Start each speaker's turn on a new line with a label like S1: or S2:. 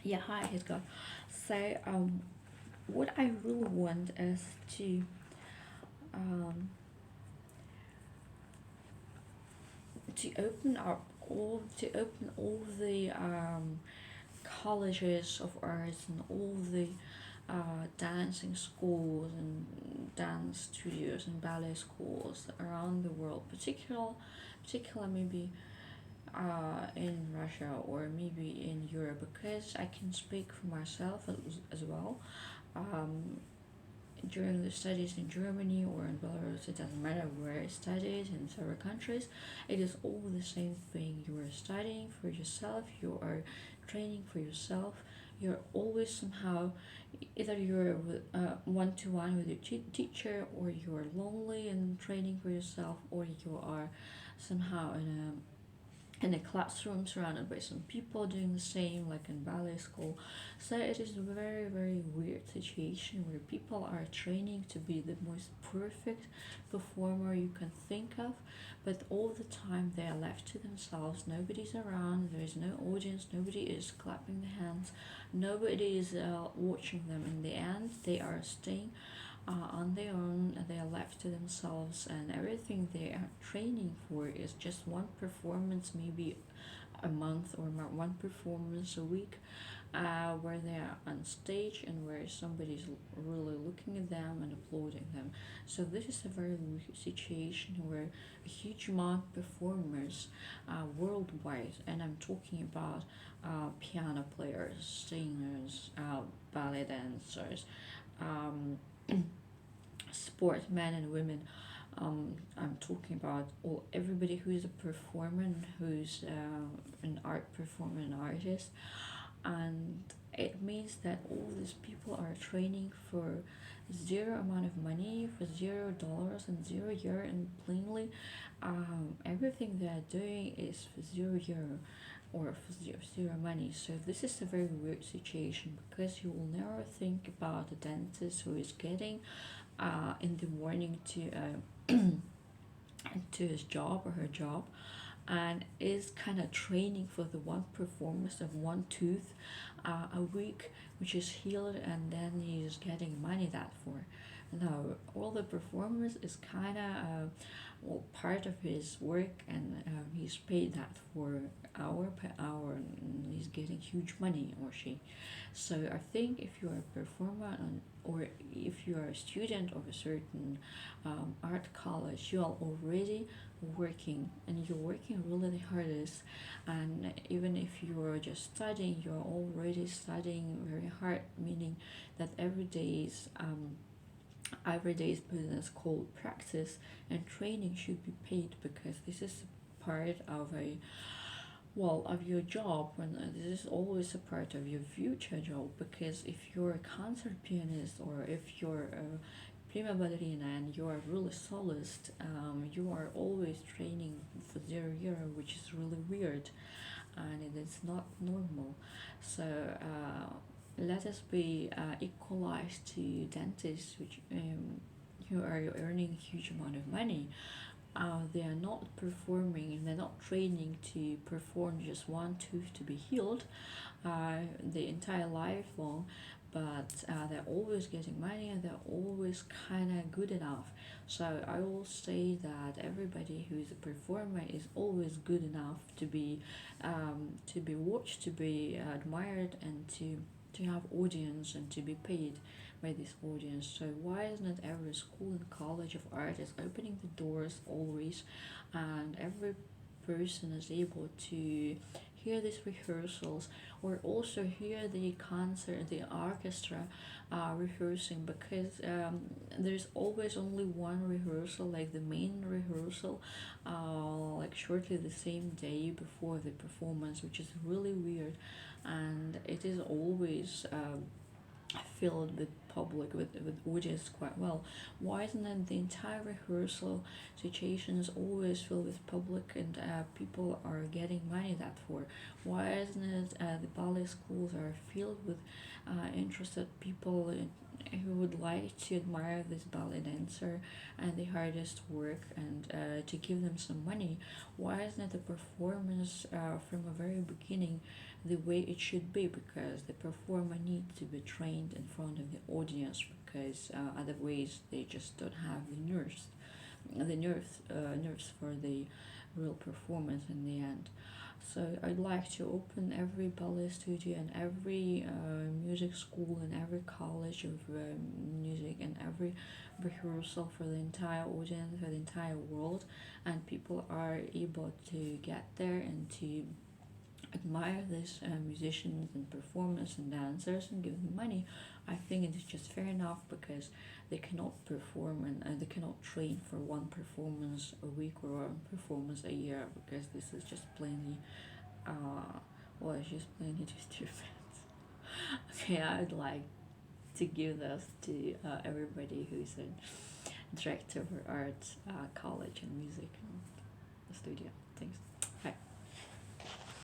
S1: Yeah, hi, Edgar. So, what I really want is um, to open all the colleges of arts and all the dancing schools and dance studios and ballet schools around the world, particular maybe in Russia or maybe in Europe, because I can speak for myself as well. Um, During the studies in Germany or in Belarus, it doesn't matter where I studied in several countries, it is all the same thing. You are studying for yourself, you are training for yourself, you're always somehow either you're one to one with your teacher, or you're lonely and training for yourself, or you are somehow in a classroom surrounded by some people doing the same, like in ballet school. So it is a very, very weird situation where people are training to be the most perfect performer you can think of, but all the time they are left to themselves. Nobody's around, there is no audience, nobody is clapping the hands, nobody is watching them. In the end, they are staying on their own, they are left to themselves, and everything they are training for is just one performance, maybe a month, or one performance a week, where they are on stage and where somebody's really looking at them and applauding them. So this is a very weird situation where a huge amount of performers worldwide, and I'm talking about piano players, singers, ballet dancers, um, sportsmen and women. I'm talking about everybody who is a performer, and who's an art performer, an artist, and it means that all these people are training for zero amount of money, for $0 and 0 year, and plainly, everything they are doing is for 0 year or for zero money. So this is a very weird situation, because you will never think about a dentist who is getting in the morning to his job or her job, and is kind of training for the one performance of one tooth a week, which is healed, and then he's getting money that for. No, all the performance is kind of well, part of his work, and he's paid that for hour per hour, and he's getting huge money, or she. So I think if you're a performer, or if you are a student of a certain art college, you are already working, and you're working really the hardest. And even if you're just studying, you're already studying very hard, meaning that every day's business called practice and training should be paid, because this is part of a well of your job, and this is always a part of your future job. Because if you're a concert pianist, or if you're a prima ballerina and you are really soloist, you are always training for 0 year, which is really weird, and it is not normal. So let us be equalized to dentists, which who are earning a huge amount of money. They are not performing, and they're not training to perform just one tooth to be healed the entire life long, but they're always getting money, and they're always kind of good enough. So I will say that everybody who is a performer is always good enough to be watched, to be admired, and to have audience, and to be paid by this audience. So why isn't every school and college of art is opening the doors always, and every person is able to hear these rehearsals, or also hear the concert, the orchestra rehearsing, because there's always only one rehearsal, like the main rehearsal, like shortly the same day before the performance, which is really weird, and it is always filled with public, with audience quite well. Why isn't it the entire rehearsal situation is always filled with public, and people are getting money that for? Why isn't it the ballet schools are filled with interested people who would like to admire this ballet dancer and the hardest work, and to give them some money? Why isn't it the performance from a very beginning the way it should be, because the performer needs to be trained in front of the audience, because otherwise they just don't have the nerves for the real performance in the end. So I'd like to open every ballet studio and every music school and every college of music and every rehearsal for the entire audience, for the entire world, and people are able to get there and to admire these musicians and performers and dancers and give them money. I think it is just fair enough, because they cannot perform and they cannot train for one performance a week or one performance a year, because this is just plainly, it's just plainly too stupid. Okay, I'd like to give this to everybody who's a director for art, college and music studio. Thanks.